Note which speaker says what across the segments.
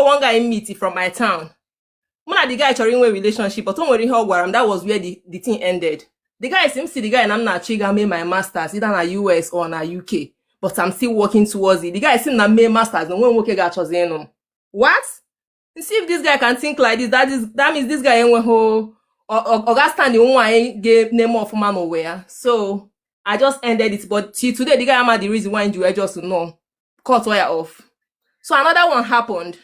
Speaker 1: one guy meet from my town. When the guy chọrọ inwe relationship, but when he him, that was where the thing ended. The guy seems to the guy and I'm not chiga made my masters either na US or na UK, but I'm still working towards it. The guy seems na made masters and when working got chosen. What? You see if this guy can think like this, that means this guy ain't whole or got stand the one gave name of man nowhere. So I just ended it. But see today the guy had the reason why you just to know. Cut wire off. So another one happened.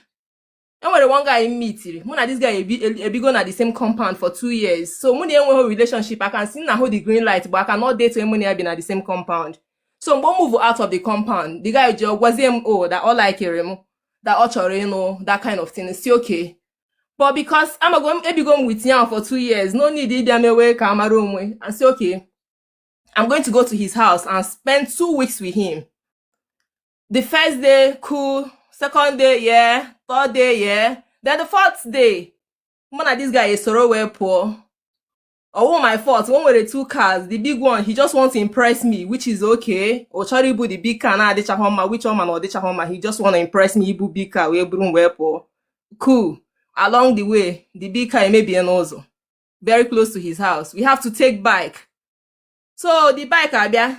Speaker 1: And when the one guy meet, this guy be going at the same compound for 2 years. So when they have a relationship, I can see now hold the green light, but I cannot date when I been at the same compound. So when move out of the compound, the guy just was him that all like him, that all that kind of thing. It's still okay. But because I'm going with him for 2 years, no need to them away come room and say okay. I'm going to go to his house and spend 2 weeks with him. The first day, cool. Second day, yeah. Third day, yeah. Then the fourth day, man, this guy is so well poor. Oh, my fault. One with the 2 cars, the big one, he just wants to impress me, which is okay. Or Charibu, the big car, now which one man or the he just want to impress me. Ibu big car, we bring well poor. Cool. Along the way, the big car may be an also very close to his house. We have to take bike. So the bike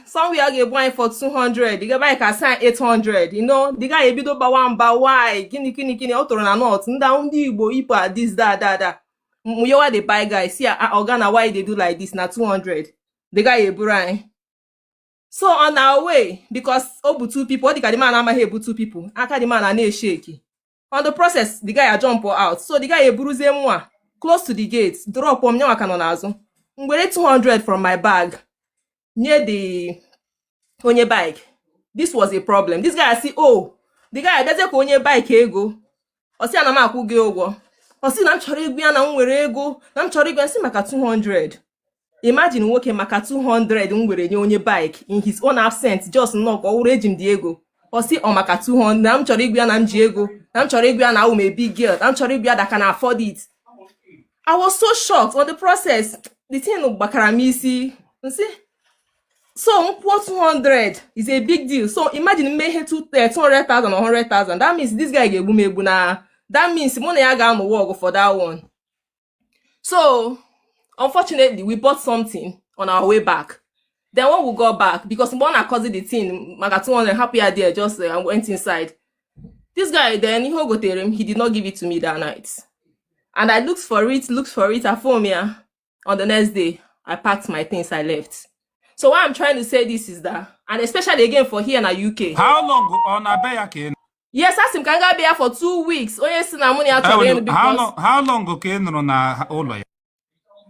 Speaker 1: somewhere I get buying for 200. The bike I sign 800. You know, the guy a bit over one by why kini auto na not down the Igbo ipa this that. You are the bike guy. See organa why they do like this na 200. The guy a brain. So on our way, because obu 2 people, the man ama hebu 2 people. Aka the man na shaky. On the process, the guy a jump out. So the guy a bruise moi close to the gate. Drop on nyawa kanonazo. Ngwere 200 from my bag. Near the onye bike. This was a problem. This guy see, oh, the guy doesn't onye bike ego. Or see anama kuge ogo. Or see nam chori gwi na nwere ego. Nam chori gwi see maka 200. Imagine working maka 200 nwere onye bike in his own absence just knock or rejim the ego. Or see on maka 200 nam chori gwi na mji ego. Nam chori gwi na a big girl. Nam chori gwi that can afford it. I was so shocked on the process. The thing of bakaramisi. You see? So 200 is a big deal. So imagine me 200,000 or 100,000. That means this guy get na. That means money I got on work for that one. So unfortunately, we bought something on our way back. Then when we got back, because one I caused the thing, I got 200 happy idea just I went inside. This guy then he go tell him he did not give it to me that night. And I looked for it, I phoned me. On the next day, I packed my things, I left. So what I'm trying to say this is that, and especially again for here in the UK.
Speaker 2: How long on Abeya?
Speaker 1: Yes, I can be here for 2 weeks. Oh yes, money
Speaker 2: how long okay na all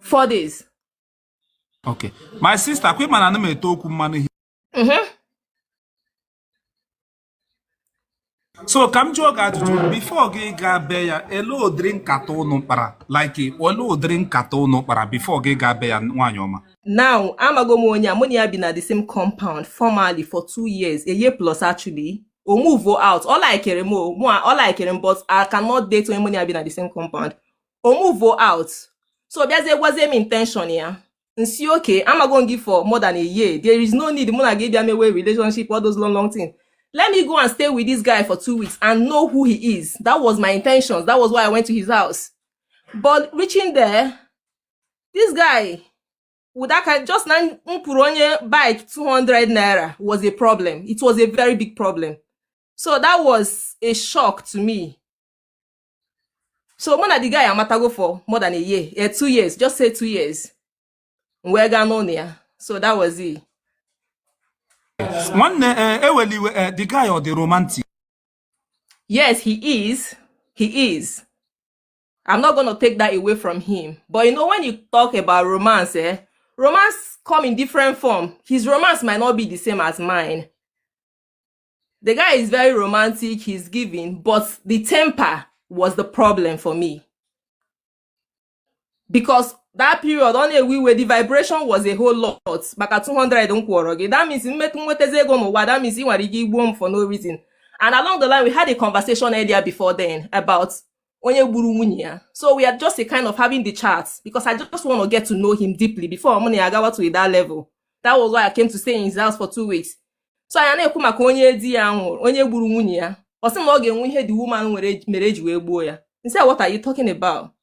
Speaker 1: 4 days.
Speaker 2: Okay. My sister, quit man and me talk money. So come to before ge ga beya elo drink katono para like olo drink katono para before ge ga beya nwanyoma.
Speaker 1: Now I'm a go money have been at the same compound formally for 2 years, a year plus actually. Or move out. All I care more, all I care but I cannot date when money have been at the same compound. Or move out. So there was an intention here. And see okay, I'm a going to give for more than a year. There is no need money give them away relationship, all those long things. Let me go and stay with this guy for 2 weeks and know who he is. That was my intentions. That was why I went to his house. But reaching there, this guy, with that kind, just bike 200 naira was a problem. It was a very big problem. So that was a shock to me. So when the guy I'm at go for more than a year, 2 years, just say 2 years. We're going here. So that was it.
Speaker 2: One the guy or the romantic?
Speaker 1: Yes, he is. He is. I'm not going to take that away from him. But you know, when you talk about romance, romance come in different form. His romance might not be the same as mine. The guy is very romantic, he's giving, but the temper was the problem for me. Because that period, only where the vibration was a whole lot. Back at 200, don't quarrel. That means that means you are for no reason. And along the line, we had a conversation earlier before then about so we are just a kind of having the chats because I just want to get to know him deeply before I got to that level. That was why I came to stay in his house for 2 weeks. So I know onye di ya onye gburu nwunye ya Osi ma oge nwe ihe the woman mere ji wee gbuo ya. He said, what are you talking about?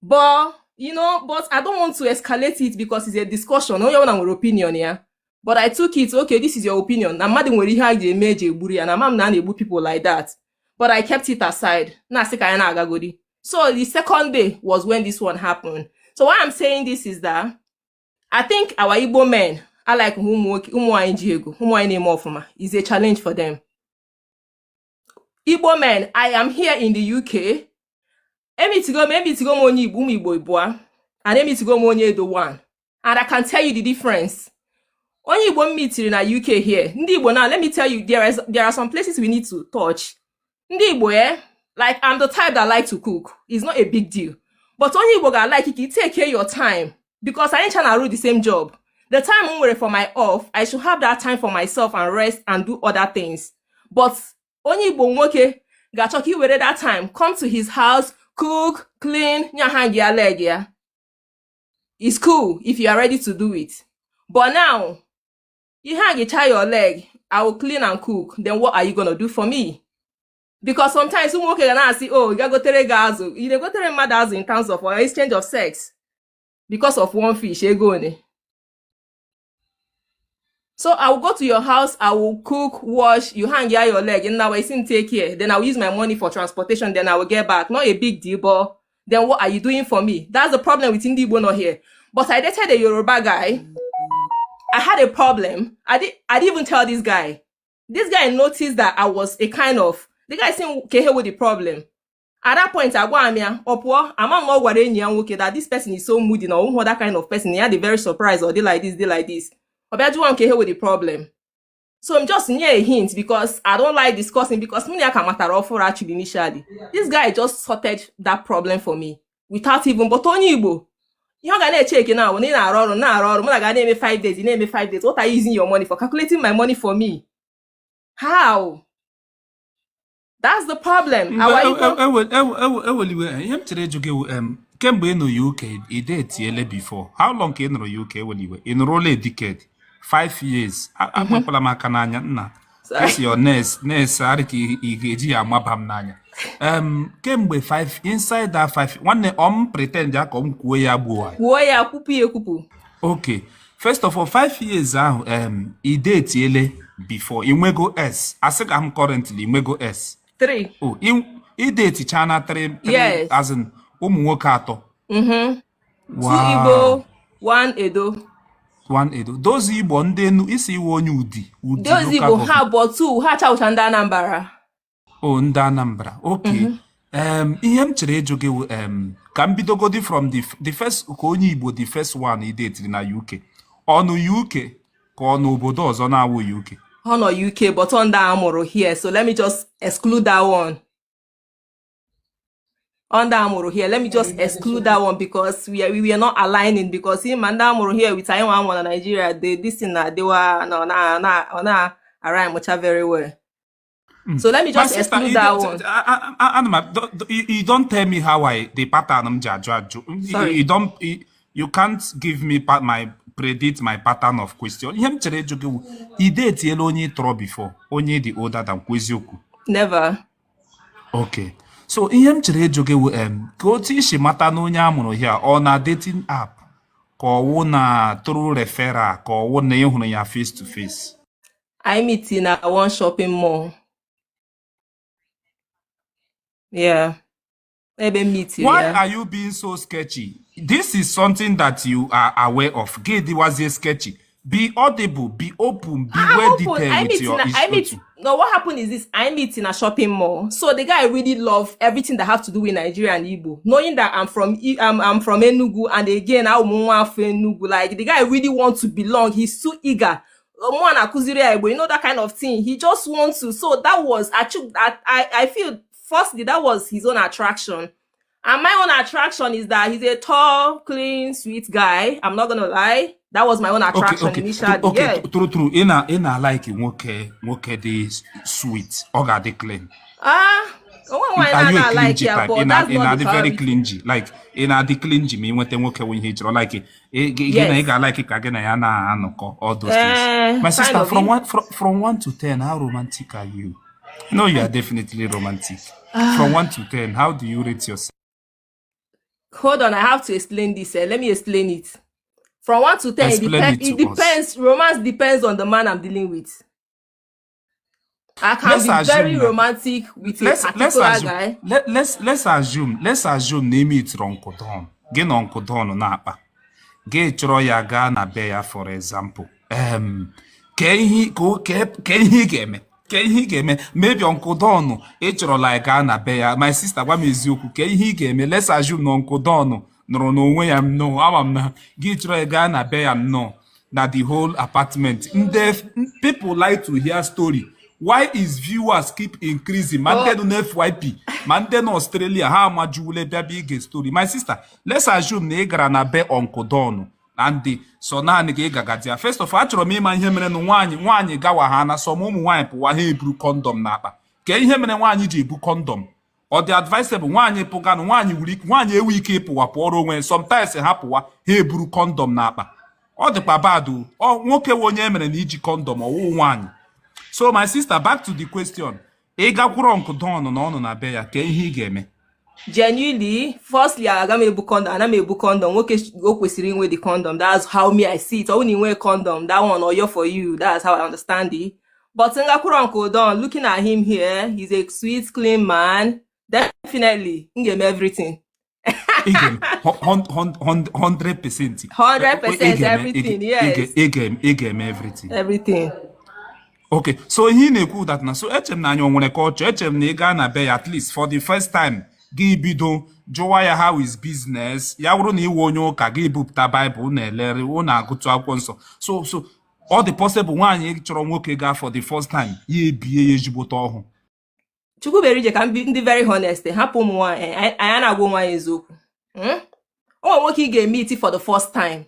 Speaker 1: But but I don't want to escalate it because it's a discussion. Onye one nwere opinion ya. But I took it, okay, this is your opinion. Na mmadụ nwere ihe a ji eme eji egburu ya. Na mam na na-egbu people like that. But I kept it aside. Na asị ka ya na-agagodi. So the second day was when this one happened. So why I'm saying this is that I think our Igbo men are like ụmụ ji ego, ụmụ na-eme ọfụma. Is a challenge for them. Igbo men, I am here in the UK. Maybe to go money boomy boy boy, and maybe to go money Edo one. And I can tell you the difference. Only one meeting in the UK here. Ndi Igbo now, let me tell you, there are some places we need to touch. Ndi Igbo, like I'm the type that like to cook. It's not a big deal. But only Igbo guy like it, take care of your time. Because I ain't trying to do the same job. The time I'm waiting for my off, I should have that time for myself and rest and do other things. But only Igbo nwoke gachoki were that time, come to his house, cook, clean, hang your leg, yeah. It's cool if you are ready to do it. But now, you hang your leg, I will clean and cook. Then what are you going to do for me? Because sometimes you can say, oh, you go to gazo. You go to mother's in terms of exchange of sex. Because of one fish, you go. So I will go to your house, I will cook, wash, you hang your leg, and now I still take care. Then I will use my money for transportation, then I will get back. Not a big deal, but then what are you doing for me? That's the problem with Indigo not here. But I dated a Yoruba guy. I had a problem. I didn't even tell this guy. This guy noticed that I was a kind of, the guy saying, okay, here with the problem. At that point, I go, I'm that this person is so moody, or that kind of person. He had a very surprised, or they like this. But you want to hear with the problem. So I'm just near a hint because I don't like discussing because me I can matter offer actually initially. This guy just sorted that problem for me without even but only Igbo. You're gonna check now when na gonna 5 days, you name me 5 days. What are you using your money for? Calculating my money for me. How? That's the problem.
Speaker 2: Kemgbe in the UK, I did before. How long in the UK when you were in a decade? 5 years. I'm not Palamakanya. That's your nest, Ariki, Mabam Nanya. Kemgbe 5 inside that 5. One pretend Jacob Kuya Boy.
Speaker 1: Woya Kupu.
Speaker 2: Okay. First of all, 5 years I did before. Imwego S. I said I'm currently Imwego S. 3. Oh, I did China 3.
Speaker 1: Yes.
Speaker 2: As in nwoke atọ.
Speaker 1: Wow. 2 Igbo, 1 Edo.
Speaker 2: 1 Edo. Those Igbo ndị enu isi iwe onye Udi.
Speaker 1: Those Igbo ha but 2 ha chawucha ndị Anambra.
Speaker 2: Oh, ndị Anambra. Okay. Ihe m chere ịjụ gị ka m bidogodi from the first ka onye Igbo the first one I dated na UK. Ọnụ UK ka ọnụ obodo ọzọ na-awụ UK.
Speaker 1: Ọnụ UK but on that amụrụ here. So let me just exclude that one. Under Amuru here, let me just exclude that one because we are not aligning because him and Amuru here with Taiwan and Nigeria, this thing they were no align much very well. So let me just exclude that one.
Speaker 2: You don't tell me how the pattern
Speaker 1: Sorry.
Speaker 2: You can't give me predict my pattern of question. Him chere joge I date onye tro before onye the older than kwezioku.
Speaker 1: Never.
Speaker 2: Okay. So ihe m chere ejoge wu ka otu isi mata na onye amụrụ here ọ na dating app ka ọwụ na through referral ka ọwụ na ịhụrụ ya face to face.
Speaker 1: I meet in a one shopping mall. Yeah. Maybe meet you.
Speaker 2: Why
Speaker 1: Yeah.
Speaker 2: are you being so sketchy? This is something that you are aware of. Gedi was a sketchy. Be audible, be open, be well detailed with your issue.
Speaker 1: No, what happened is this. I meet in a shopping mall. So the guy really loved everything that have to do with Nigeria and Igbo. Knowing that I'm from Enugu and again I'm from Enugu. Like the guy really wants to belong. He's too eager. You know that kind of thing. He just wants to. So that was actually I feel firstly that was his own attraction. And my own attraction is that he's a tall, clean, sweet guy. I'm not gonna lie. That was my own attraction initially.
Speaker 2: Okay,
Speaker 1: yeah.
Speaker 2: True. In a like nwoke dey sweet, oga dey clean.
Speaker 1: Are you a clingy type?
Speaker 2: In a very clingy, like in a the clingy me nwete nwoke when he draw like again I like it again I na anoko all those things. My sister, from 1 to 10, how romantic are you? No, you are definitely romantic. From 1 to 10, how do you rate yourself?
Speaker 1: Hold on, I have to explain this. Let me explain it. From 1 to 10,
Speaker 2: Explain it
Speaker 1: it
Speaker 2: to us.
Speaker 1: depends. Romance depends on the man I'm dealing with. I can
Speaker 2: Let's
Speaker 1: be very
Speaker 2: assume that.
Speaker 1: romantic with a
Speaker 2: Let's
Speaker 1: particular
Speaker 2: assume.
Speaker 1: guy.
Speaker 2: Let's assume na emitiri Uncle Don. Gị na Uncle Don na-akpa. Gị chọrọ ya gaa na be ya, for example. Ka ihe ị ga-eme. Ka ihe ị ga-eme. Maybe Uncle Don ị chọrọ like gaa na be ya. My sister, gwa m eziokwu. Ka ihe ị ga-eme. Let's assume na Uncle Don nụrụ n'onwe ya nnọọ. Ama m na gị chọrọ ya gaa na be ya nnọọ. Na the whole apartment. People like to hear story. Why is viewers keep increasing? Man, they don't FYP. Man, they no Australia. How much you will be get story? My sister, let's assume na ịgara na be Uncle Don and the so na nige gagadia. First of all, achọrọ m ịma ihe mere na nwaanyị gawa ha na some ụmụ nwaanyị pụwa ha eburu condom n'akpa. Ka ihe mere nwaanyị ji ebu condom? Ọ dị advisable nwaanyị pụga na nwaanyị ewu ike ịpụwa pụọrọ onwe sometimes ha pụwa ha eburu condom n'akpa. Ọ dịkwa bad o. Nwoke onye emere na iji condom ọwụ nwaanyị. So my sister, back to the question. Ị gakwuru Uncle Don na ọnụ na be ya, ka ihe ị ga-eme?
Speaker 1: Genuinely, firstly, aga m ebu condom, ana m ebu condom. Nwoke o kwesịrị inwe the condom. That's how me I see it. Ọ na inwe condom, that one oyo for you. That's how I understand it. But ngakwuru Uncle Don, looking at him here, he's a sweet, clean man. Definitely, he gave me everything.
Speaker 2: 100%.
Speaker 1: 100% everything, yes.
Speaker 2: He gave me everything.
Speaker 1: Everything.
Speaker 2: Okay, so he na-ekwu that na so echem na anyị onwere culture, echem na ị gaa na be ya at least for the first time gị bido jụwa ya how is business, ya wụrụ na iwe onye ụka gị bupụta Bible na-elere na-agụtụ akwụkwọ nsọ. So all the possible nwaanyị chọrọ nwoke gaa for the first time ya ebie ya ezigbote ọhụụ.
Speaker 1: Chukwuberije ka ndị very honest, hapụ ụmụ nwaanyị anyị na-agwa nwaanyị eziokwu. O nwoke ị ga-emeti for the first time.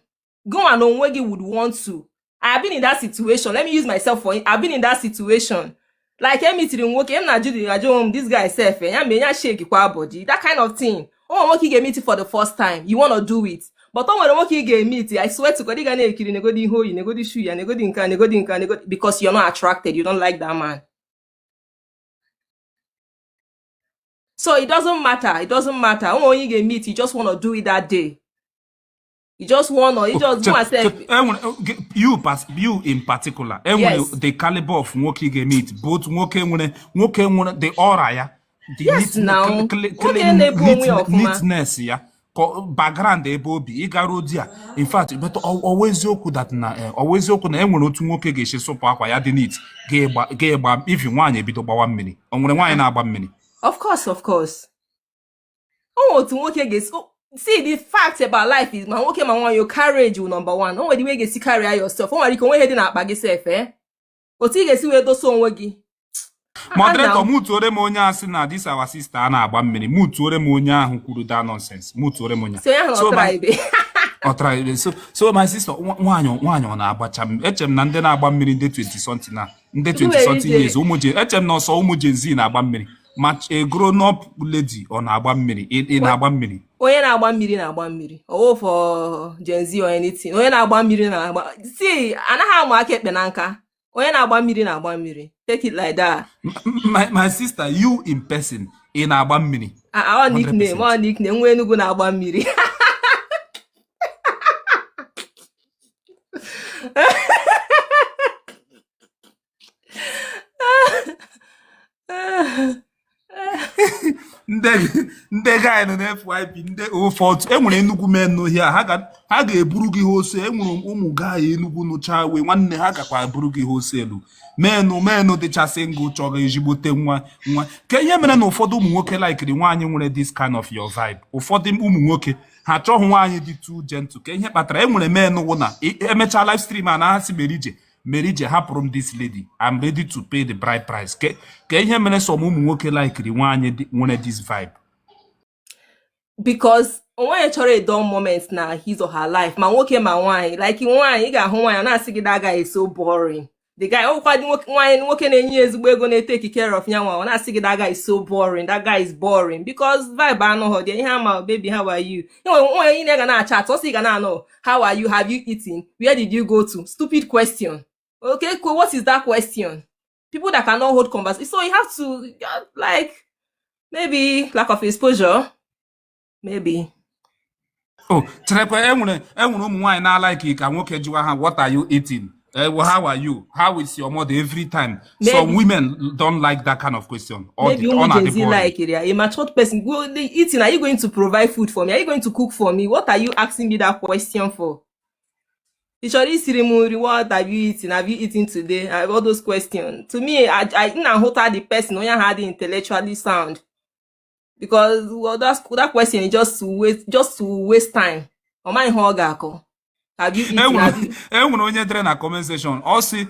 Speaker 1: Gụnwa na onwe gị would want to. I've been in that situation. Let me use myself for it. I've been in that situation. Like, I'm meeting work, I'm not doing this guy self, and shake body, that kind of thing. Oh, work get meeting for the first time. You want to do it. But when work get meeting, I swear to God, you're gonna go shoe, because you're not attracted, you don't like that man. So it doesn't matter. It doesn't matter. When you get meet, you just want to do it that day. You just want to, you just want to say.
Speaker 2: You in particular,
Speaker 1: yes.
Speaker 2: The caliber of nwoke you meet, both nwoke the aura ya, the
Speaker 1: yes,
Speaker 2: neatness ya, background ebe obi, ịgara dia. In fact, but always yoku that na always yoku na enwere otu nwoke ga-eche sopo akwa ya dị neat, ga-egba if nwaanyị ebido gbawa mmiri. Onwere nwaanyị na-agba mmiri.
Speaker 1: Of course. Otu nwoke ga-esi. See, the fact about life is, man, okay, man, your courage will number one. No way the way you see carry yourself. Oh, you can wait na akpa yourself, eh? But you get see where those onwe gi.
Speaker 2: Moderator, mutuore m onye asị na this our sister na-agba mmiri. Mutuore m onye ahụ kwuru that nonsense. Mutuore m onye. So my sister, nwaanyị ọ na-agbacha mmiri. Echem na ndị na-agba mmiri ndị 20 something na ndị 20 something years echem na ọsọ ụmụ Gen Z na-agba mmiri. Match a grown up lady ọ na-agba mmiri. Ị na-agba mmiri.
Speaker 1: Onye na-agba mmiri na-agba mmiri. Oh, for Gen Z or anything. Onye na-agba mmiri na-agba. See, anaghị amụ aka ekpe na nka. Onye na-agba mmiri na-agba mmiri. Take it like that.
Speaker 2: My sister, you in person, ị na-agba mmiri.
Speaker 1: Our nickname, nwa Enugu na-agba mmiri.
Speaker 2: ndị guy nọ na FYP ndị ụfọdụ enwere Enugu men n'ohia ha ga-eburu gị hose. Enwere ụmụ guy Enugu nụcha we nwanne ha gakwa eburu gị hoselu menụ dịchasị ngụ chọrọ ezigbote nwa ka ihe mere na ụfọdụ ụmụ nwoke likiri nwaanyị nwere this kind of your vibe. Ụfọdụ ụmụ nwoke ha chọghị nwaanyị dị too gentle. Ka ihe kpatara enwere men wụ na emecha live stream a na ha si Merije hapụrụ m this lady, I'm ready to pay the bride price. Ka ihe mere some ụmụ nwoke likiri nwaanyị nwere this vibe.
Speaker 1: Because onwe chọrọ a dull moment na his or her life, ma nwoke ma nwaanyị, like nwaanyị ị ga-ahụ nwaanyị na-asị gị that guy is so boring. The guy nwoke na-enye ezigbo ego na-take care of ya nwa na-asị gị that guy is so boring, that guy is boring because vibe anọghọ dị ihe ama baby how are you. Onwe ị na-ga na-achat ọsị ị ga na-anọ how are you, have you eaten, where did you go to, stupid question. Okay, cool. What is that question? people that cannot hold conversation. So you have to like maybe lack of exposure, maybe.
Speaker 2: Oh, cherekwa enwere ụmụ nwaanyị na-alike ka nwoke jụwa ha, what are you eating? How are you? How is your mother every time?
Speaker 1: Maybe.
Speaker 2: Some women don't like that kind of question.
Speaker 1: Maybe you like it. A matured person. Well, eating. Are you going to provide food for me? Are you going to cook for me? What are you asking me that question for? What have you eaten? Have you eaten today? All those questions. To me, I the person when you had the intellectually sound. Because well, that question is just to waste time. Or my hogako. Have you eaten?
Speaker 2: Enwere onye dere na comment section. Ọ sị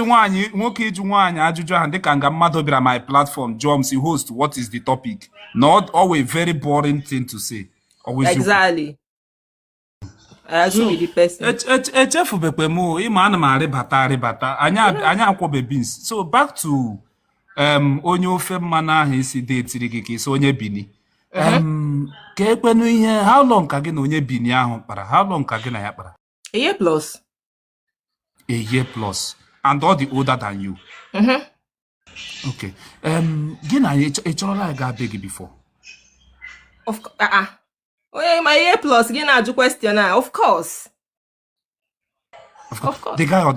Speaker 2: nwaanyị nwoke ịjụ nwaanyị ajụjụ ahụ dịka nga mmadụ bịara my platform jụọ si host, what is the topic? Not always very boring thing to say. Always
Speaker 1: exactly. I agree with the person.
Speaker 2: Echefubekwe m ịma ana m arịbata anya akwobe beans. So back to onye ofe mmanụ ahụ isi detiri gị ka isi onye Bini. Ka ekwenu ihe, how long ka gị na onye Bini ahụ kpara? How long ka gị na ya kpara?
Speaker 1: A year plus.
Speaker 2: A year plus. And all the older than you. Okay. Gị na ya echọrọla ya ga beg before?
Speaker 1: Of course. My year plus, gị na-ajụ question now. Of course. Of course.
Speaker 2: The guy or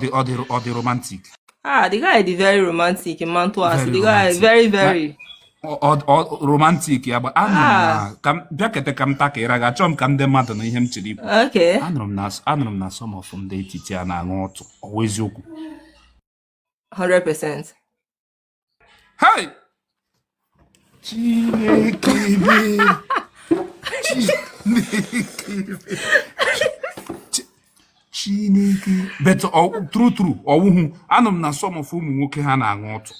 Speaker 2: the romantic?
Speaker 1: The guy is very romantic in Mantuas. The guy is very.
Speaker 2: Or romantic, yeah, but bịakete ka m taka ịra achọ m ka ndị mmadụ na ihe m chiri ikwu.
Speaker 1: Okay.
Speaker 2: Anụrụ m na some of them dị etiti a na-aṅụ ọtụ. Ọ eziokwu?
Speaker 1: 100%.
Speaker 2: Hey! Chineke. But true. Anụrụ m na some of ụmụ nwoke ha na-aṅụ ọtụ.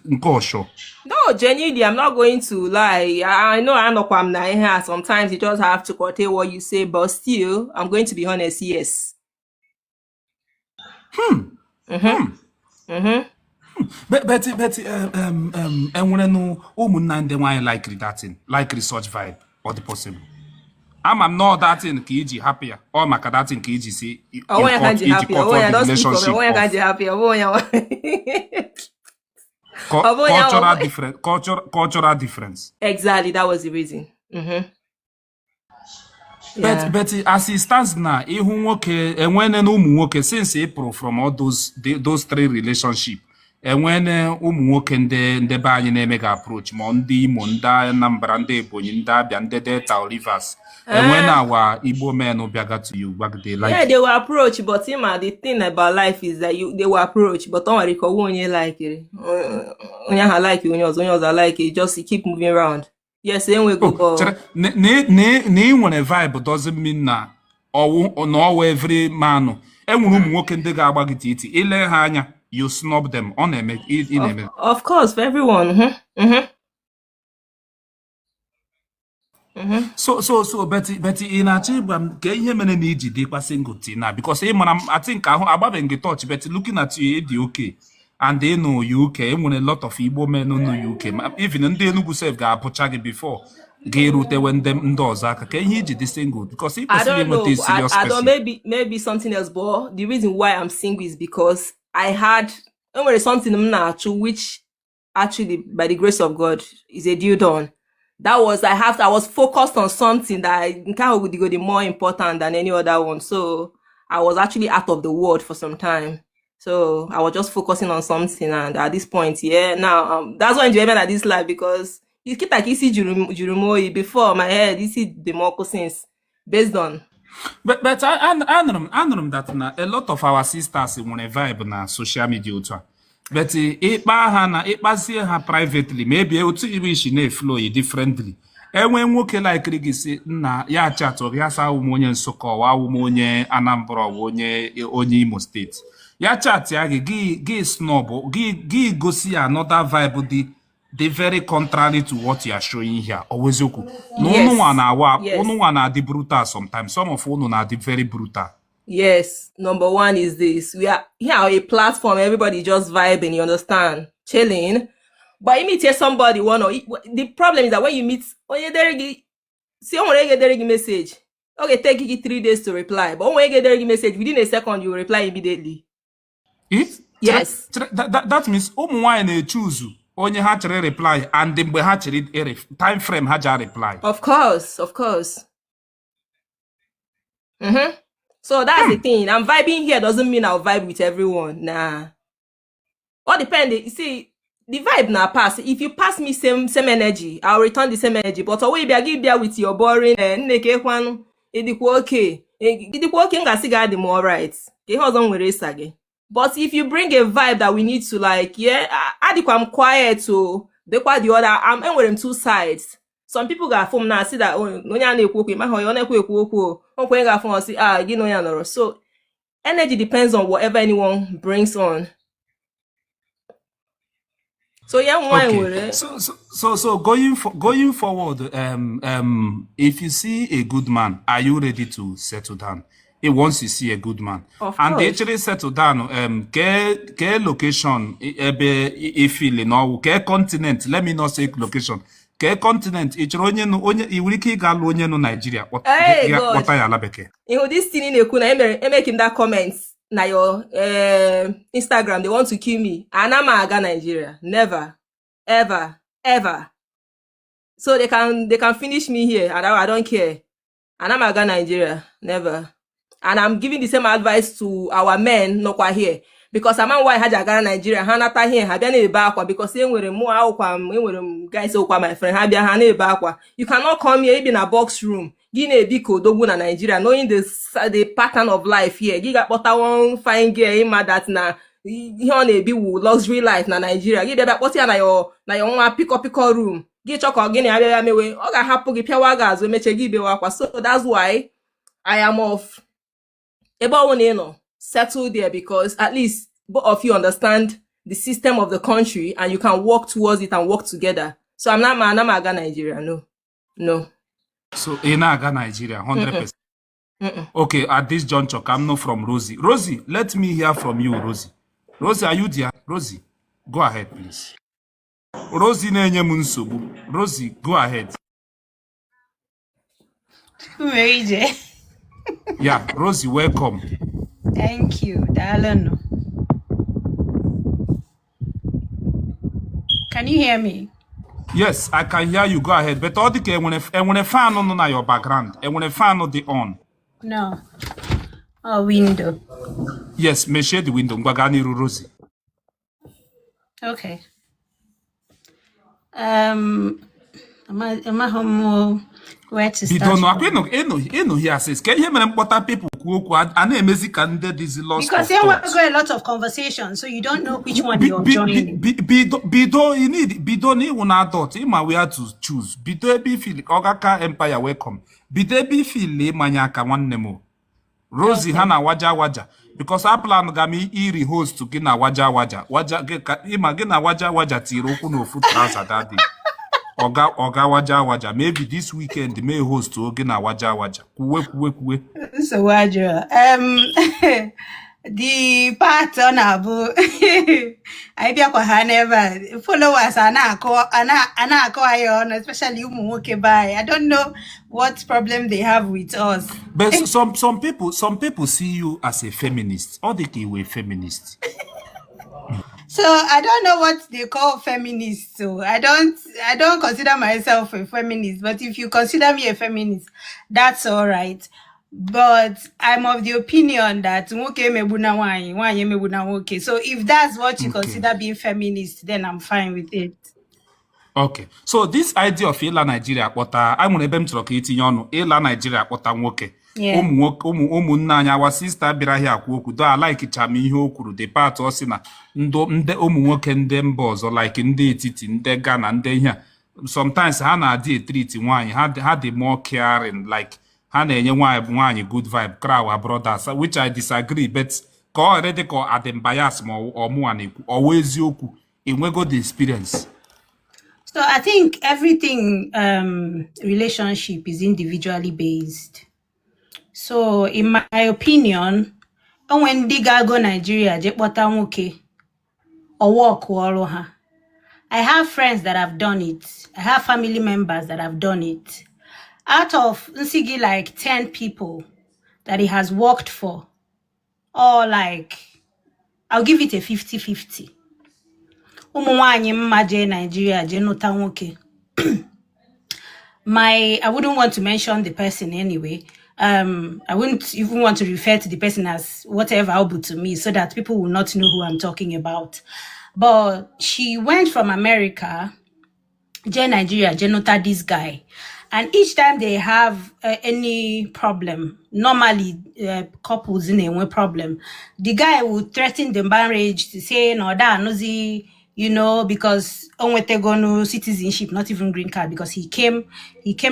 Speaker 2: Nke ọsọ.
Speaker 1: No, genuinely, I'm not going to lie. I know I'm not kwam na here. Sometimes you just have to curtail what you say, but still, I'm going to be honest, yes.
Speaker 2: But enwere no ụmụnna ndị nwaanyị like that thing, like research vibe, or the possible. I'm not that thing ka iji happy ya, or maka that thing ka iji si cultural difference.
Speaker 1: Exactly, that was the reason. Yeah.
Speaker 2: But as it stands now, ihu nwoke enwene na ụmụ nwoke since April from all those three relationship, enwene ụmụ nwoke ndị be anyị na-eme ga approach ma ndị Imo, ndị Anambra, ndị Ebonyi, ndị Abia, ndị Delta or Rivers. Enwene our Igbo men bịaga to you back there like.
Speaker 1: Yeah, they will approach, but the thing about life is that they will approach, but don't worry, onye like it. Onye ha like it, onye ọzọ like it, just keep moving around. Yes, then we go.
Speaker 2: Na vibe doesn't mean na no every man. Enwere ụmụ nwoke ndị ga-agba gị titi. Ile ha anya, you snub them.
Speaker 1: Of course, for everyone.
Speaker 2: So Betty in achịgba ka ihe mere na iji dịkwa single na because I think ahụ agbabeghị gị touch, but looking at you dị okay. And they know UK, enwere a lot of Igbo men no UK. Even ndị Enugu self ga-apụcha gị before ga-erute when them ndị ọzọ aka ka ihe iji dị single because
Speaker 1: I don't know. I don't maybe something else, but the reason why I'm single is because I had something which actually by the grace of God is a deal done. That was I was focused on something that would be more important than any other one. So I was actually out of the world for some time. So I was just focusing on something, and at this point, now that's why I'm enjoying at this life because you keep like easy Jurumoyi before my head. You see the more since based on.
Speaker 2: But I know that na a lot of our sisters want a vibe na social media too. But ịkpa ha na ịkpazie ha privately, maybe otu iwe shi na flow differently. Enwe nwoke like gị si nna ya chat or ya sa onye Nsụka wa onye Anambra onye Imo State. Ya chat ya gị snob gị gosi another vibe the very contrary to what you are showing here. Always okwu. No one na the brutal sometimes. Some of unu na the very brutal.
Speaker 1: Yes, number one is this. We are here a platform, everybody just vibing, you understand? Chilling. But you meet somebody, the problem is that when you meet, someone get a message. Okay, take you 3 days to reply. But when you get a message, within a second, you reply immediately. Yes.
Speaker 2: That means ụmụ nwaanyị na-echuzu onye ha chere reply and mgbe ha chere time frame ha ja reply.
Speaker 1: Of course. So that's the thing. I'm vibing here doesn't mean I'll vibe with everyone. Nah. All depends. You see, the vibe now pass. If you pass me same energy, I'll return the same energy. But away be give there with your boring neke kwan edikwa okay. Edikwa okay nga siga the more right. Ke hozon were sage. But if you bring a vibe that we need to like, yeah, adikwa I'm quiet to dekwa the other. I'm enwere two sides. Some people got phone now see that no nya na-ekwu okwu ma ho yo na-ekwu okwu okwu ga phone see gị no ya noro. So energy depends on whatever anyone brings on. So yeah,
Speaker 2: okay. So going forward, if you see a good man, are you ready to settle down? Once you see a good man, and they actually settle down, ke location, if you know, ke continent. Let me not say location. Ke continent. Onye iwiki galu onye no Nigeria. What ya labeke?
Speaker 1: This thing in ekuna, make him that comments. Na your Instagram, they want to kill me. Anama aga Nigeria. Never, ever. So they can finish me here, and I don't care. Anama aga Nigeria. Never. And I'm giving the same advice to our men no kwa here. Because a man why haja aga Nigeria, hanata here, habia na ebe akwa, because enwere mu akwa, enwere guys okwa my friend, habia ha na ebe akwa. You cannot come here in a box room. Gine biko dogu na Nigeria, knowing the pattern of life here. Giga pota one fine girl ima that na he on a be luxury life na Nigeria. Giga be poti na your nwa pick up room. Gi choko gini abia mewe. Oga hapu gi piawa gas we meche gi be wakwa. So that's why I am off. Ebo settle there, because at least both of you understand the system of the country and you can work towards it and work together. So I'm not aga Nigeria. No.
Speaker 2: So in aga Nigeria, 100%. Okay, at this juncture, I'm not from Rosie. Rosie, let me hear from you, Rosie. Rosie, are you there? Rosie, go ahead, please. Rosie, Rosie, go ahead. Yeah, Rosie, welcome.
Speaker 3: Thank you, darling. Can you hear me?
Speaker 2: Yes, I can hear you. Go ahead. But all the when a fan on your background, and when a fan on the on.
Speaker 3: No. A window.
Speaker 2: Yes, may share the window. Mbagani Rosie.
Speaker 3: Okay. Am I home? Where to start?
Speaker 2: Here says, can you hear me? People
Speaker 3: because there was a lot of conversation, so you don't know which one you're joining.
Speaker 2: Bido, you need Bido ni una dot. We have to choose. Bido be feel Ogaka Empire welcome. Bido be feel manyaka one nemo. Rosie hana waja. Because I plan gami iri host to gina waja. Gina waja tiroku no foot house daddy. Oga waja. Maybe this weekend may host to Ogina waja. Kuwe.
Speaker 3: So waja. The part on Abu I be a never followers ana especially you by. I don't know what problem they have with us.
Speaker 2: But some people see you as a feminist. Or they keep a feminist.
Speaker 3: So I don't know what they call feminist. So I don't consider myself a feminist. But if you consider me a feminist, that's all right. But I'm of the opinion that so if that's what you consider being feminist, then I'm fine with it.
Speaker 2: Okay. So this idea of Ila Nigeria kpota, I'm gonna be talking to you Ila Nigeria kpota nwoke. Ụmụnne our sister bịara here akwu okwu do I like chami ihe o kwuru the part o si na ndị ụmụ nwoke ndị mba ọzọ like ndị etiti ndị Ghana ndị ihe sometimes ha na-adị treat nwaanyị ha dị more caring like ha na-enye nwaanyị good vibe crowd brothers which I disagree but ka already ka adem bias ma ọmụ na-ekwu ọwa eziokwu enwego the experience.
Speaker 3: So I think everything relationship is individually based. So in my opinion, when they go Nigeria, or walk I have friends that have done it. I have family members that have done it. Out of Nsigi like 10 people that he has worked for, or like I'll give it a 50-50. Ụmụnwaanyị mma jee Nigeria jee nụta nwoke. I wouldn't want to mention the person anyway. I wouldn't even want to refer to the person as whatever Albu to me so that people will not know who I'm talking about. But she went from America, Nigeria, Jenota, this guy. And each time they have any problem, normally couples in a problem, the guy would threaten the marriage to say, no, that nozy, because onwetegonu citizenship, not even green card, because he came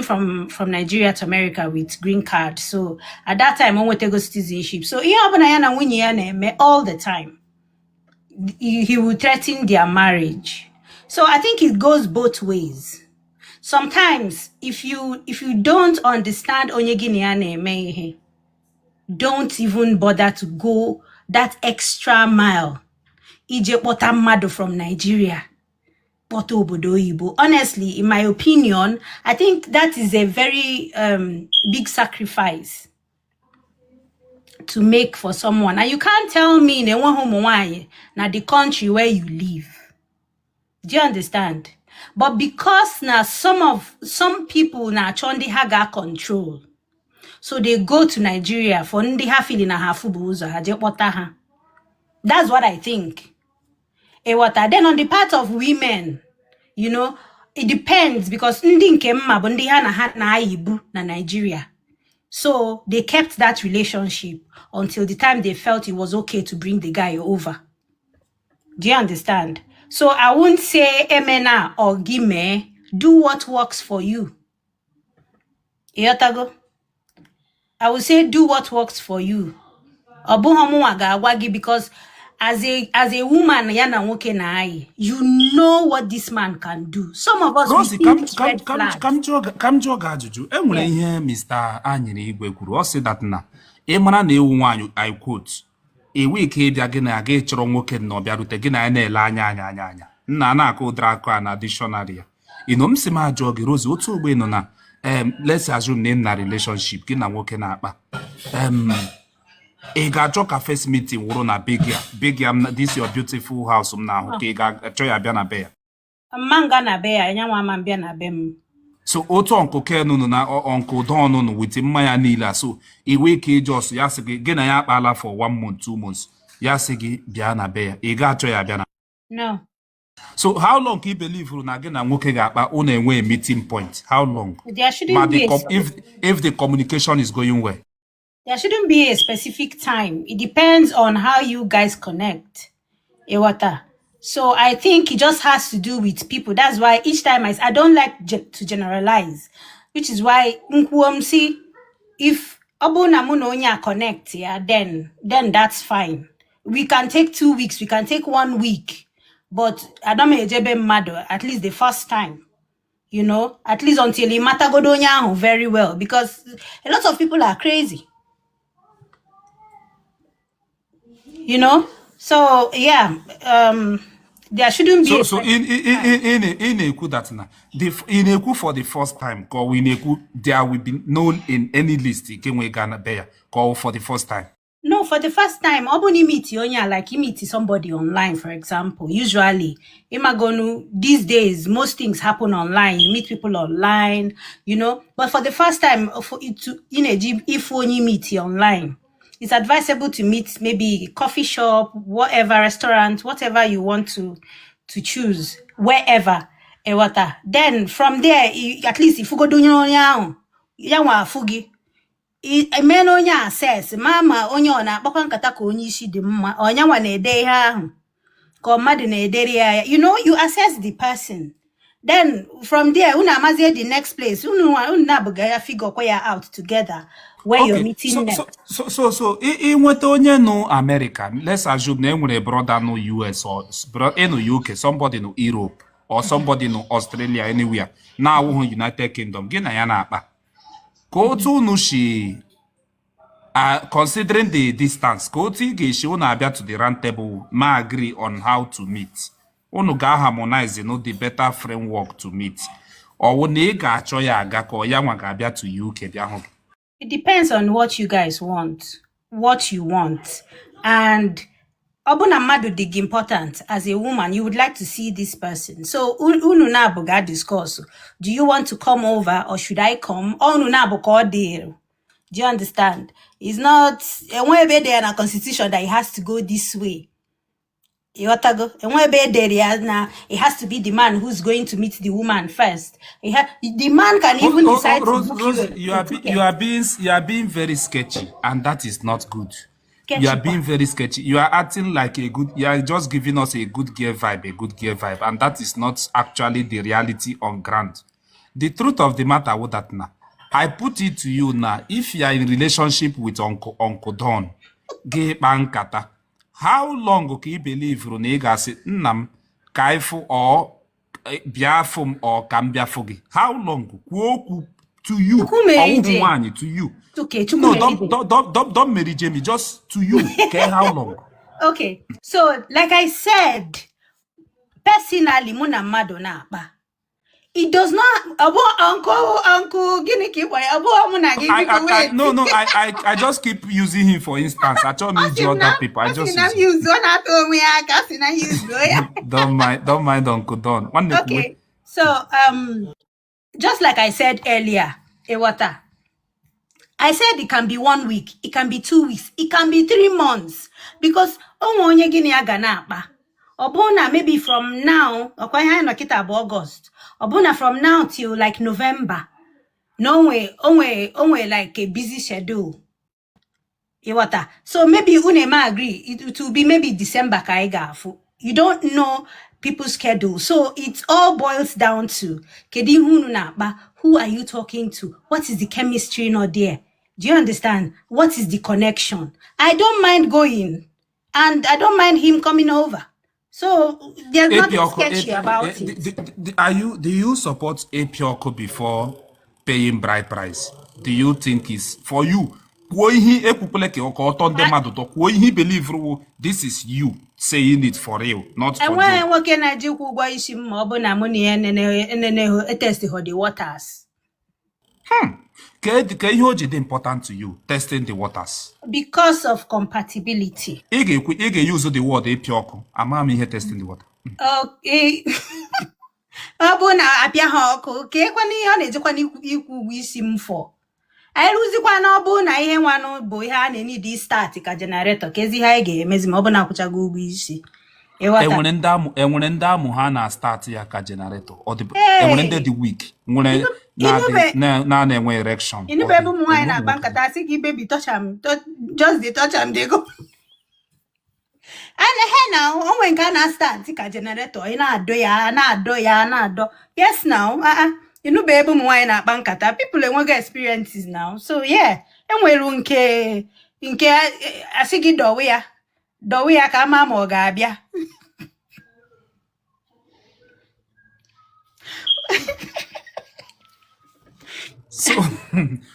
Speaker 3: from Nigeria to America with green card. So at that time, onwetego citizenship. So all the time, he would threaten their marriage. So I think it goes both ways. Sometimes if you don't understand onye don't even bother to go that extra mile. Ije kpọta mmadụ from Nigeria, kpọta obodo oyibo. Honestly, in my opinion, I think that is a very big sacrifice to make for someone. And you can't tell me in na the country where you live. Do you understand? But because now some people now chondi haga control, so they go to Nigeria for ndi ha feeling na ha fubuzo haje kpọta ha. That's what I think. Then on the part of women, it depends because ndị nke mma bụ ndị ha na ayibu na Nigeria. So they kept that relationship until the time they felt it was okay to bring the guy over. Do you understand? So I won't say emena or gime, do what works for you. Iyotago? I will say do what works for you. Obuhomu agawagi because as a woman, you know what this man can do. Some of us
Speaker 2: Rosie,
Speaker 3: we think red flags.
Speaker 2: come to enwere ihe Mr. Anyere Igwe kwuru o si that na ịmara na ewu nwaanyị I quote a week ịbịa gị na aga ịchọrọ nwoke na ọbịarute gị na na-ele anya nna na-akụ ụdara akụ a na dictionary ya m si m ajụọ gị Rosie otu ogbe nọ na let's assume na relationship gị na nwoke na-akpa ị ga-achọ ka first meeting wụrụ na big ya this your beautiful house m na-ahụ ka ị ga-achọ ya bịa na be ya
Speaker 3: manga na be ya nyanwa ma bịa na be m.
Speaker 2: So otu Uncle Ken nụ na Uncle Don nụ with mmanya niile so iwe ka ijos ya sị gị na ya akpala for 1 month 2 months ya sị gị bịa na be ya ị ga-achọ ya bịa na.
Speaker 3: No.
Speaker 2: So how long can you believe na gị na nwoke ga-akpa unu enwe a meeting point? How long?
Speaker 3: There shouldn't be
Speaker 2: if the communication is going well.
Speaker 3: There shouldn't be a specific time. It depends on how you guys connect. Ewata. So I think it just has to do with people. That's why each time I don't like to generalize, which is why if Abuna Munonya connect, yeah, then that's fine. We can take 2 weeks, we can take 1 week, but Adame Ejebe Mado, at least the first time, at least until he matagodonya very well, because a lot of people are crazy. So yeah, there shouldn't be.
Speaker 2: So in Eku that na in Eku for the first time, call in Eku there will be known in any list. Can we Ghana bear call for the first time?
Speaker 3: No, for the first time, Obuni meet Yonya like you meet somebody online, for example. Usually, Imagonu these days, most things happen online. You meet people online, But for the first time, for it to in Egypt, if only meet online. It's advisable to meet maybe coffee shop, whatever, restaurant, whatever you want to choose, wherever. Then from there, at least if you go do yawa fugi, men onya says, Mama onyo na bakwan katako onyi shi de mma onyawa na ede ha ko madu na ede you assess the person. Then from there, una mazie the next place. Una bugaya figure kwaya out together where you're meeting them.
Speaker 2: So in what onye no America, let's assume na enwere brother no US or brother no UK, somebody no Europe or somebody no Australia anywhere. Now United Kingdom, gina ya na akpa. Ko tu no shi considering the distance, ko ti ge shi una abia to the round table, ma agree on how to meet. Unu ga harmonize the better framework to meet. Or when they ga achọ ya aga ka ya nwa ga abia to UK bia hụ.
Speaker 3: It depends on what you guys want, what you want. And Obuna madu dig important as a woman, you would like to see this person. So unu na buga discuss. Do you want to come over or should I come? Unu na buga deal. Do you understand? It's not a way there in a constitution that it has to go this way. It has to be the man who's going to meet the woman first. The man can even decide to book
Speaker 2: Rose,
Speaker 3: you a ticket.
Speaker 2: you are being very sketchy, and that is not good.
Speaker 3: Sketchy
Speaker 2: You are being
Speaker 3: part.
Speaker 2: very sketchy. You are acting like you are just giving us a good gear vibe, and that is not actually the reality on ground. The truth of the matter with that now, I put it to you now, if you are in relationship with Uncle Don, gay bankata, how long can you believe Runega Nam Kaifu or Biafum or Kambiafogi? How long? To you. Or to you.
Speaker 3: Okay,
Speaker 2: No, don't marry Jamie, just to you. Okay, how long?
Speaker 3: Okay, so like I said, personally, Muna Madonna, it does not uncle Guinea boy,
Speaker 2: No, I just keep using him for instance. I don't mean the other people. I just use don't mind Uncle Don.
Speaker 3: Okay, so just like I said earlier, Ewata, I said it can be 1 week, it can be 2 weeks, it can be 3 months. Because maybe from now, August, from now till like November. No way, only like a busy schedule. So maybe Unema agree, it will be maybe December kaigafu. You don't know people's schedule. So it all boils down to who are you talking to? What is the chemistry not there? Do you understand? What is the connection? I don't mind going, and I don't mind him coming over. So there's nothing sketchy about it.
Speaker 2: Do you support Epioko before paying bride price? Do you think it's for you? Believe this is you saying it for real, not for you.
Speaker 3: What can I do? Test the waters.
Speaker 2: Important to you, testing the waters.
Speaker 3: Because of compatibility.
Speaker 2: You use the word Epioko. I'm here testing the water.
Speaker 3: Okay. I lose na obu na ihe nwanu bụ ihe a na-eni di start ka generator kezi ha ga-emezi ma ọ bụ na akwụchago ụgwọ isi.
Speaker 2: Enwere ndị amụ ha na start ya ka generator or the enwere ndị the week nwere na enwe erection.
Speaker 3: Inu be bụ nwanyị na agba nkata asị gị baby touch am, just dey touch am dey go. And now onwe nke na start ka generator ị na-adọ ya. Yes now, you know, baby, na bankata. People enwege experiences now. So yeah, enwere nke asigi dowe ya ka mama ọ ga-abịa.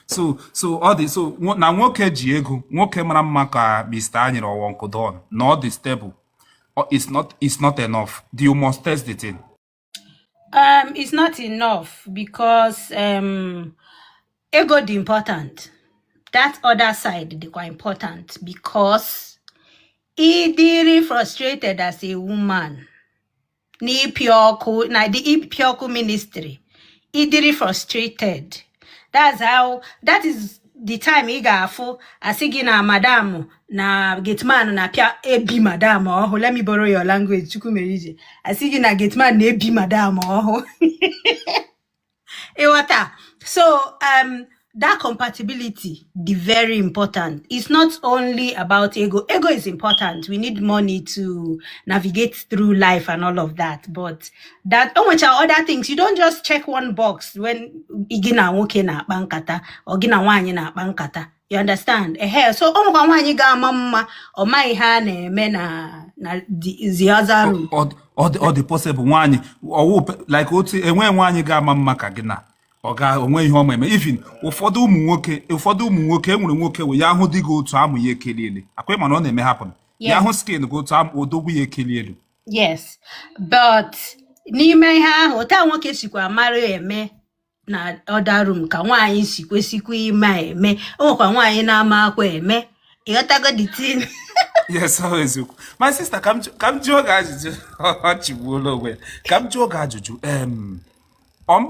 Speaker 2: So all this na nwoke ji ego, nwoke mara mma ka Mr. Anyere or Uncle Don, not the stable. It's not enough. You must test the thing.
Speaker 3: It's not enough because ego is important. That other side is quite important because it really frustrated as a woman. The Ipioku ministry. It really frustrated. That is the time he got for asigina madam na gateman na pia ebi madam oh, let me borrow your language chukumerije asigina gateman na ebi madam oh. Ewata. So that compatibility is very important. It's not only about ego. Ego is important. We need money to navigate through life and all of that. But that other things, you don't just check one box when igina woke na bankata or gina wanyi na bankata. You understand? So wanyi ga mama or my hand men na the other room.
Speaker 2: Or the possible wanyi or like when wanyi ga mama kagina. Oga onwe ihe omeme even ụfọdụ ụmụ nwoke enwere nwoke we ya hụ dị go otu amụ ya ekeliele akwa ma na ọ na-eme happen ya hụ skin go otu amụ odogwu ya ekeliele.
Speaker 3: Yes, but n'ime ihe ahụ taa nwoke sikwa mara eme na other room ka nwaanyị sikwesikwa ime eme o nwekwa nwaanyị na-ama akwa eme ịghọtago the thing.
Speaker 2: Yes, always. My sister, come joga ajụjụ. Ọchịgbuola onwe. Come joga ajụjụ.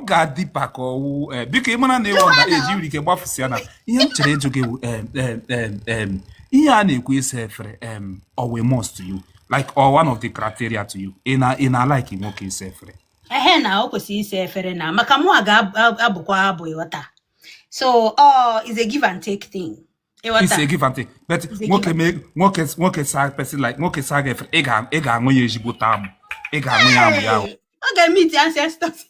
Speaker 2: Ga-adị pa ka ọwụ biko ị mara na ịwụ nda eji iri ike gbafụsịa na ihe m chere ịjụ gị wụ ihe a na-ekwu ịsa efere ọwụ must to you like or one of the criteria to you ị na like nwoke ịsa efere
Speaker 3: na o kwesịrị ịsa efere na maka mụ ga-abụkwa abụ ịghọta so is a give and take thing.
Speaker 2: It's a give and take. But nwoke sa person like nwoke sa ga efere ị ga-aṅụ ya ezigbo taamụ ị ga-aṅụ ya amụ ya.
Speaker 3: Ọ ga-meet ancestors.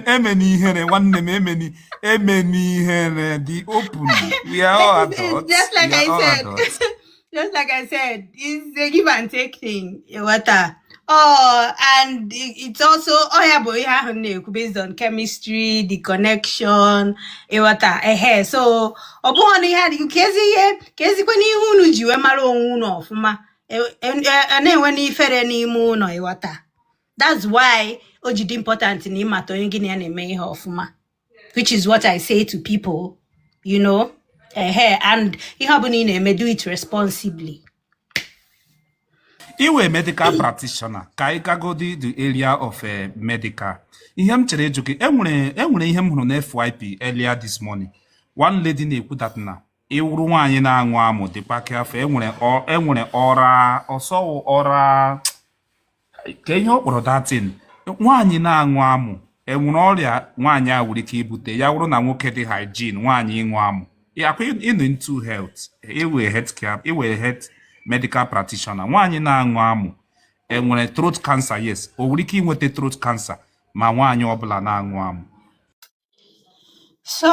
Speaker 2: Emeni ihere nwanne m emeni ihere dị open. We are all adults.
Speaker 3: Just like I said, it's a give and take thing. And it's also based on chemistry, the connection, so that's why it's important in which is what I say to people, and do it responsibly.
Speaker 2: You were a medical practitioner. Kai go the area of medical. Ihem chere joke. Enwere ihe m hụrụ na FYP earlier this morning. One lady na-ekwu that na ewuru nwaanyị na-aṅụ amụ dị pa afọ enwere ọra ka ihe ọ kpọrọ datin nwaanyị na-aṅụ amụ enwere ọrịa nwaanyị a nwere ike ibute ya wụrụ na nwoke dị hygiene nwaanyị ịṅụ amụ yakwa into health iwe health medical practitioner nwaanyị na-aṅụ amụ enwere throat cancer yes o nwere ike inweta throat cancer ma nwaanyị ọbụla na-aṅụ amụ.
Speaker 3: So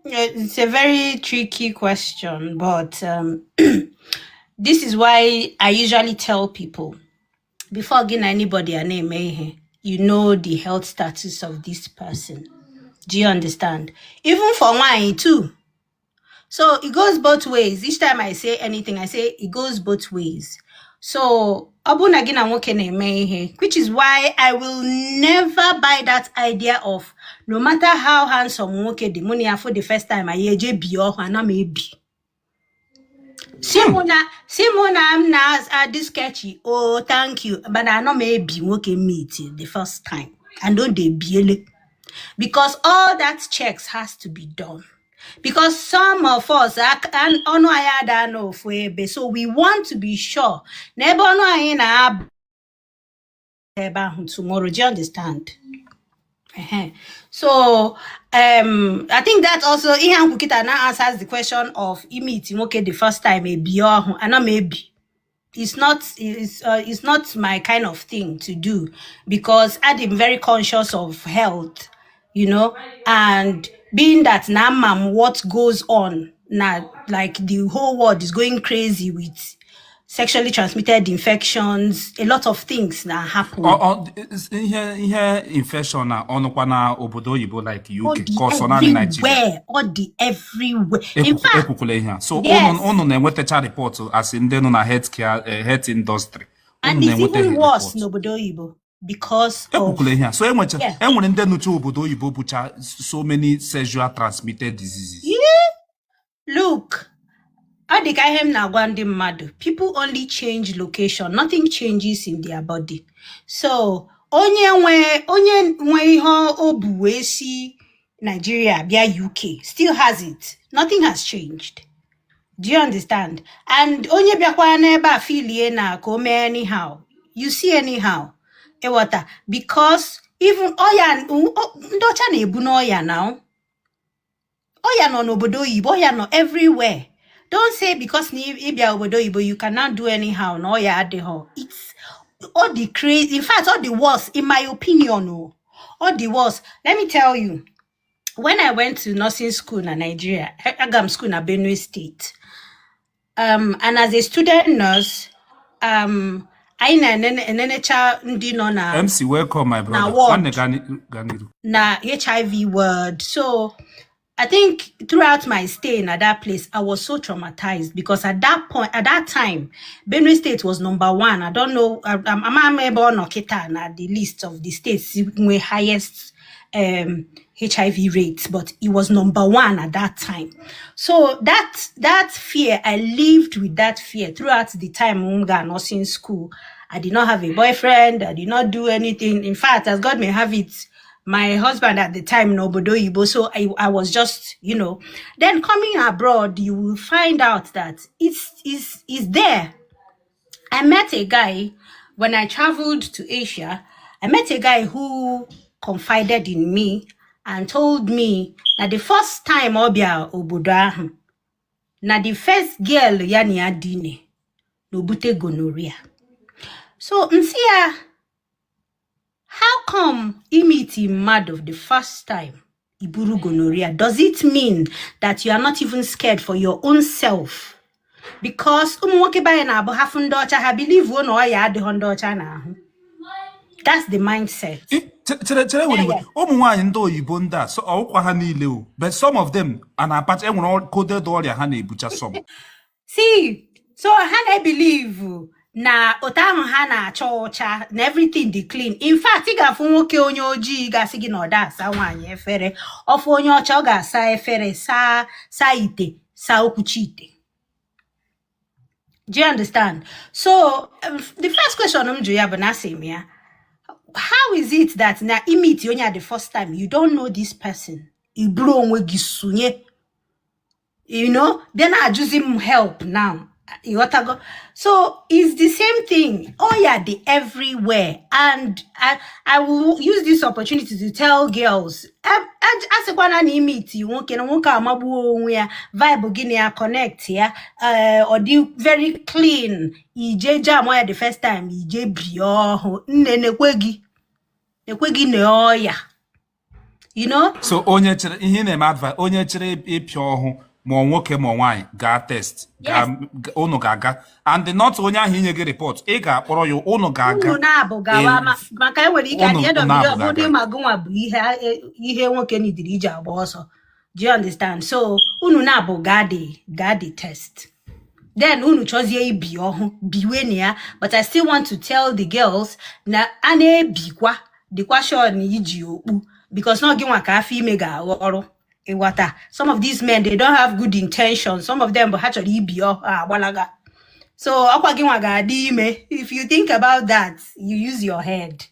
Speaker 3: it's a very tricky question, but this is why I usually tell people before giving anybody a name, you know the health status of this person. Do you understand? Even for wine too. So it goes both ways. Each time I say anything, I say it goes both ways. So which is why I will never buy that idea of no matter how handsome the money for the first time I maybe. Simona, I'm not this sketchy. Oh, thank you. But I know maybe meet the first time. And don't they be because all that checks has to be done. Because some of us so we want to be sure. Tomorrow, do you understand? So I think that also Ihan Kukita now answers the question of imiti the first time maybe and maybe it's not my kind of thing to do because I'm very conscious of health, and being that now what goes on now, like the whole world is going crazy with sexually transmitted infections, a lot of things that happen.
Speaker 2: Here infection na onokwana obodo oyibo like UK
Speaker 3: cause on Nigeria. Everywhere. In fact,
Speaker 2: so ono na-enwetacha report as in the na health industry.
Speaker 3: And it's even worse in obodo oyibo because of
Speaker 2: so enwere ndị nuche obodo oyibo bucha so many sexual transmitted diseases.
Speaker 3: Look, people only change location, nothing changes in their body. So onye obuwesi Nigeria bia UK still has it. Nothing has changed. Do you understand? And onye biakwa neba affiliate na kome anyhow. You see anyhow. Ewata because even oya ndocha na ebu no oya now. Oya no obodo yibo, oya no everywhere. Don't say because you cannot do anyhow. No, it's all the crazy. In fact, all the worst, in my opinion, all the worst. Let me tell you, when I went to nursing school in Nigeria, Agam school in Benue State, and as a student nurse, I
Speaker 2: MC, welcome, my brother.
Speaker 3: Na HIV word. So I think throughout my stay in that place, I was so traumatized because at that time, Benue State was #1. I don't know, I'm able to knock it on the list of the states with highest HIV rates, but it was number 1 at that time. So that fear, I lived with that fear throughout the time I was in school. I did not have a boyfriend. I did not do anything. In fact, as God may have it, my husband at the time, Nobodo Ibo, so I was just, Then coming abroad, you will find out that it's there. I met a guy when I traveled to Asia. I met a guy who confided in me and told me that the first time Obia Obodo na the first girl yani adine no bute gonorrhea. So Msia, how come meet mad of the first time iburu gonorrhea? Does it mean that you are not even scared for your own self? Because umuwoke ba na abo hafundocha ha believe one or ya de hondocha na. That's the mindset.
Speaker 2: ụmụ nwaanyị ndị oyibo ndị a ọkwa ha niile o, but some of them na-apata enwere coded ọrịa ha na-ebucha some.
Speaker 3: See, so I believe na otahu ha na-acha ọcha na everything dị clean. In fact, ị ga-afụ nwoke onye ojii gasị gị na ọ da-asa nwaanyị efere, ọfụ onye ọcha ọ ga-asa efere, saa ite, saa okwuchi ite. Do you understand? So the first question how is it that na meet you the first time you don't know this person? Then I just him help now. So it's the same thing. Oh yeah, the everywhere. And I will use this opportunity to tell girls, as a meet you won't vibe guinea connect here, or do very clean. EJ jam the first time EJ bio nekwegi
Speaker 2: So onye chere ihe na-eme advice onye chere ịpịa ọhụ ma nwoke ma nwaanyị ga test unu ga-aga and not onye ahụ inye gị report ị ga-akpọrọ ya unu ga-aga
Speaker 3: unu na-abụ gawa maka enwere ike at the end of the day ọbụdị magụnwa bụ ihe nwoke nidiri iji agba ọsọ. Do you understand? So unu na-abụ ga test, then unu chozie ibi ọhụ biwe na ya. But I still want to tell the girls na a na-ebikwa dịkwa sure na iji okpu, because not gị nwa ka afọ ime ga-aghọ ọrụ. Some of these men, they don't have good intentions. Some of them actually be walaga. So if you think about that, you use your head.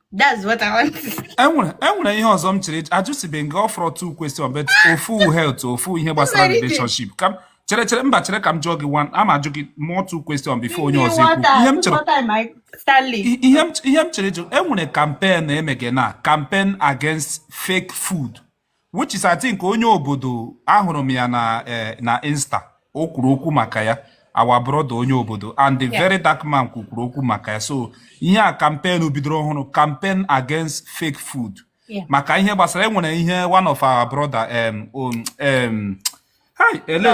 Speaker 3: That's what I want to say.
Speaker 2: I just been go for 2 questions, but full health or full relationship. Come, come jog one. I'm jogging more 2 questions before you campaign against fake food. Which is, I think, onye obodo ahụrụ m ya na Insta o kwuru okwu maka ya, our brother onye obodo, and the very dark man kwuru okwu maka ya. So ihe a campaign bidoro ọhụrụ, campaign against fake food. Maka ihe gbasara enwere ihe one of our brother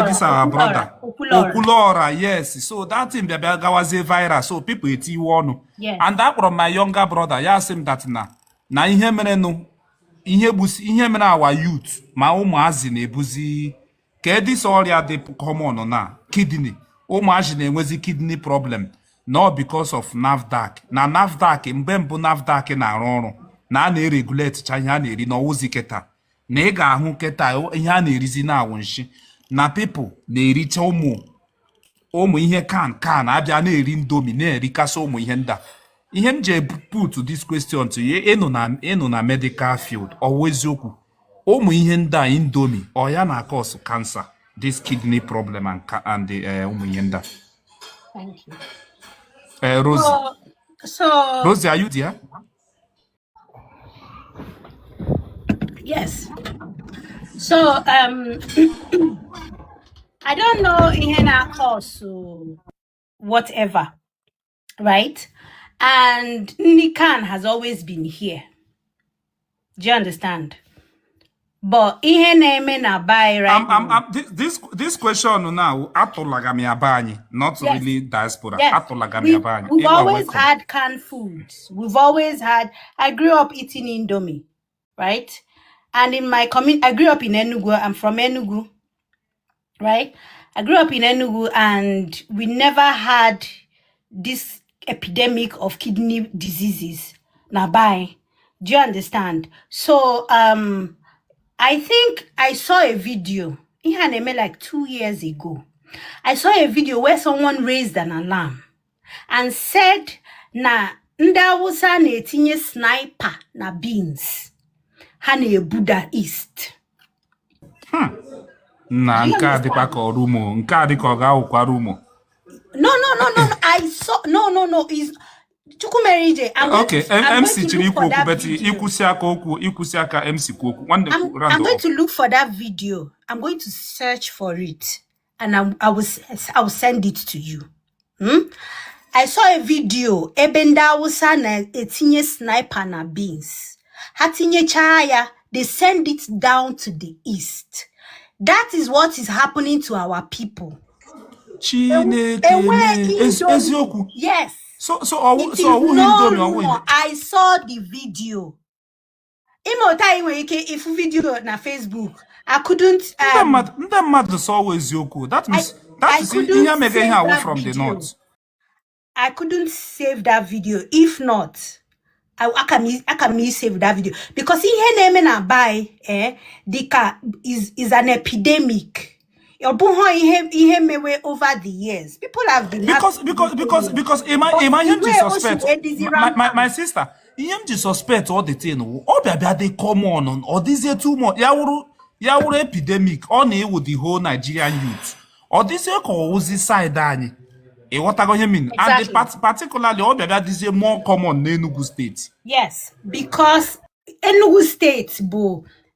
Speaker 2: this our brother Okulora, yes. So that thing bịa gawazie viral, so people etiwe ọnụ. And that from my younger brother, ya sị m that na ihe mere nụ ihe mere our youth ma ụmụazị na-ebuzi ka this ọrịa dị common na kidney. Ụmụazị na-enwezi kidney problem not because of NAFDAC. Na NAFDAC mgbe mbụ NAFDAC na-arụ ọrụ na na-regulate cha ihe a na-eri n'ọwụzi keta na ị ga-ahụ keta ihe a na-erizi na awụnshi na people na-ericha ụmụ ihe kan abịa na-eri ndomi na-erikasị ụmụ ihe nda. Ihe m je put this question to you, ịnụ na medical field, always okwu ụmụ ihe nda indomie ọ ya na cause cancer, this kidney problem and the ụmụ ihe nda.
Speaker 3: Thank you.
Speaker 2: Rosie.
Speaker 3: So
Speaker 2: Rosie, are you there?
Speaker 3: Yes. So I don't know ihe na cause whatever, right? And Nikan has always been here. Do you understand? But ihe na-eme na bai right now.
Speaker 2: This question now, atolagami abani, not really diaspora. Atolagami abani.
Speaker 3: We've always had canned foods. We've always had. I grew up eating Indomie, right? And in my community, I grew up in Enugu. I'm from Enugu, right? I grew up in Enugu, and we never had this epidemic of kidney diseases. Nabai, Do you understand? So I think I saw a video like 2 years ago. I saw a video where someone raised an alarm and said na ndawusa na etinye sniper na beans ha na ebuda east.
Speaker 2: Na nke a dịkwa ka ọrụmo, nke a dịka ọ ga-awụkwa rumo.
Speaker 3: No. I saw no. Is Chukwumerije.
Speaker 2: Okay, MC chiri ikwu okwu beti ikwusi aka MC kwu okwu.
Speaker 3: I'm going to look for that video. I'm going to search for it and I will send it to you. I saw a video ebenda wusa na etinye sniper na beans. Hatinye chaya, they send it down to the east. That is what is happening to our people.
Speaker 2: Eziokwu.
Speaker 3: Yes.
Speaker 2: So I
Speaker 3: saw the video. If video na Facebook, I couldn't.
Speaker 2: Ndị mmadụ saw eziokwu. That means ihe mega ihe away from the north.
Speaker 3: I couldn't save that video. If not, I can save that video because ihe na-eme na buy dika is an epidemic. Ihe mewe over the years. People have been
Speaker 2: because imagine to suspect my sister. Him to suspect all the thing. All they come on or this year too much. Ya wuru epidemic on with the whole Nigerian youth. Or this year cause side any. What I mean?
Speaker 3: Exactly.
Speaker 2: And particularly all that is more common in Enugu State.
Speaker 3: Yes, because Enugu State,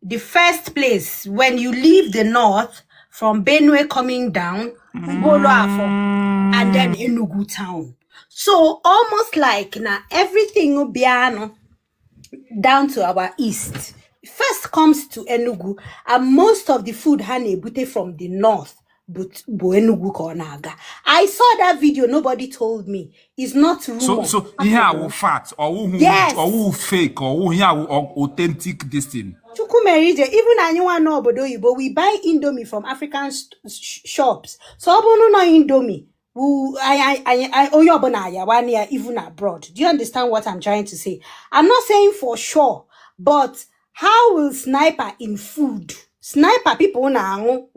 Speaker 3: the first place when you leave the north from Benue coming down, and then Enugu town. So almost like now everything will be down to our east. First comes to Enugu, and most of the food bute from the north. But Enugu Konaga. I saw that video. Nobody told me. It's not rumor.
Speaker 2: So here who fat or who fake or who authentic this thing.
Speaker 3: Chukwumerije, even anyone know but we buy Indomie from African shops. So no Indomie. I even abroad. Do you understand what I'm trying to say? I'm not saying for sure, but how will sniper in food? Sniper people now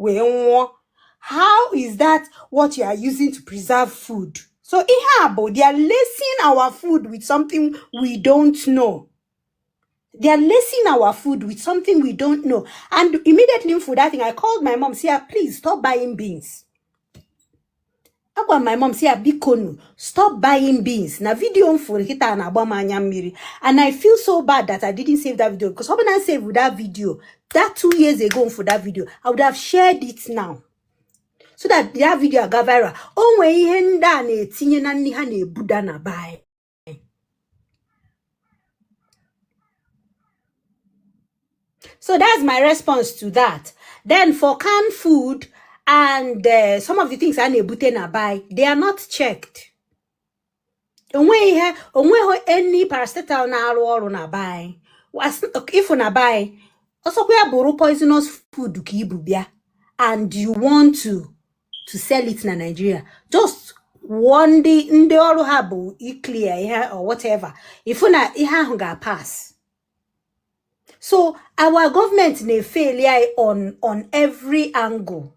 Speaker 3: how is that what you are using to preserve food? So they are lacing our food with something we don't know. They are lacing our food with something we don't know. And immediately for that thing, I called my mom, say, please stop buying beans. I got my mom say, Bikonu, stop buying beans. Na video for hita na abamanya miri. And I feel so bad that I didn't save that video. Because when I saved that video, that 2 years ago for that video, I would have shared it now. So that that video got viral. Oh, when he henda ne tinye na ni ha na ebuda na buy. So that's my response to that. Then for canned food and some of the things I nebute na buy, they are not checked. Onwe any paracetamol na aru na buy. If na buy, also we have poisonous food ki ibubia, and you want to sell it in Nigeria. Just one day in the oru habu clear or whatever. If una iha ga pass. So our government may fail on every angle.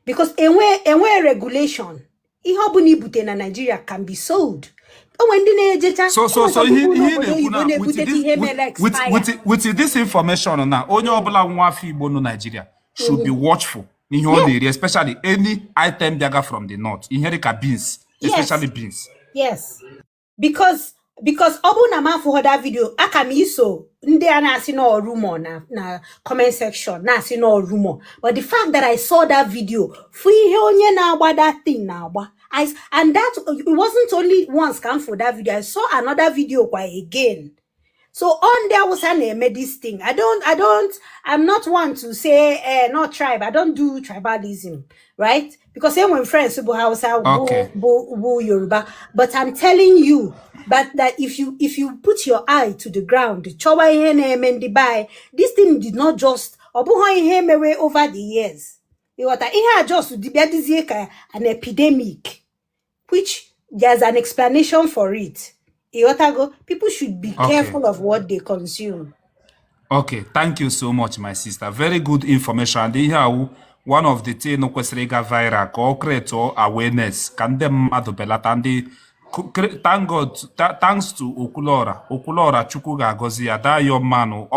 Speaker 3: Because enwe regulation, ihobuni bute na Nigeria can be sold.
Speaker 2: With this information now, onye obula nwa afọ Igbo no Nigeria should be watchful. Especially any item they got from the north. In here beans, especially beans.
Speaker 3: Yes. Because obuna ma for that video, akamiso nde anasi no rumor na comment section na asi no rumor. But the fact that I saw that video, free onye na agba that thing na agba. And that it wasn't only once come for that video. I saw another video quite again. So on there was made this thing. I'm not one to say not tribe. I don't do tribalism, right? Because when friends Bo Yoruba. But I'm telling you that if you put your eye to the ground, this thing did not just over the years. It had just an epidemic, which there's an explanation for it. Iyotago, people should be
Speaker 2: Okay.
Speaker 3: careful of what they consume.
Speaker 2: Okay, thank you so much, my sister. Very good information. And here, one of the things kwesịrị ịga viral ka ọ create awareness ka ndị mmadụ belata ndị thank God, thanks to Okulora Chukwu ga-agọzi ya. That young man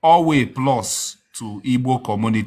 Speaker 2: always plus to Igbo community.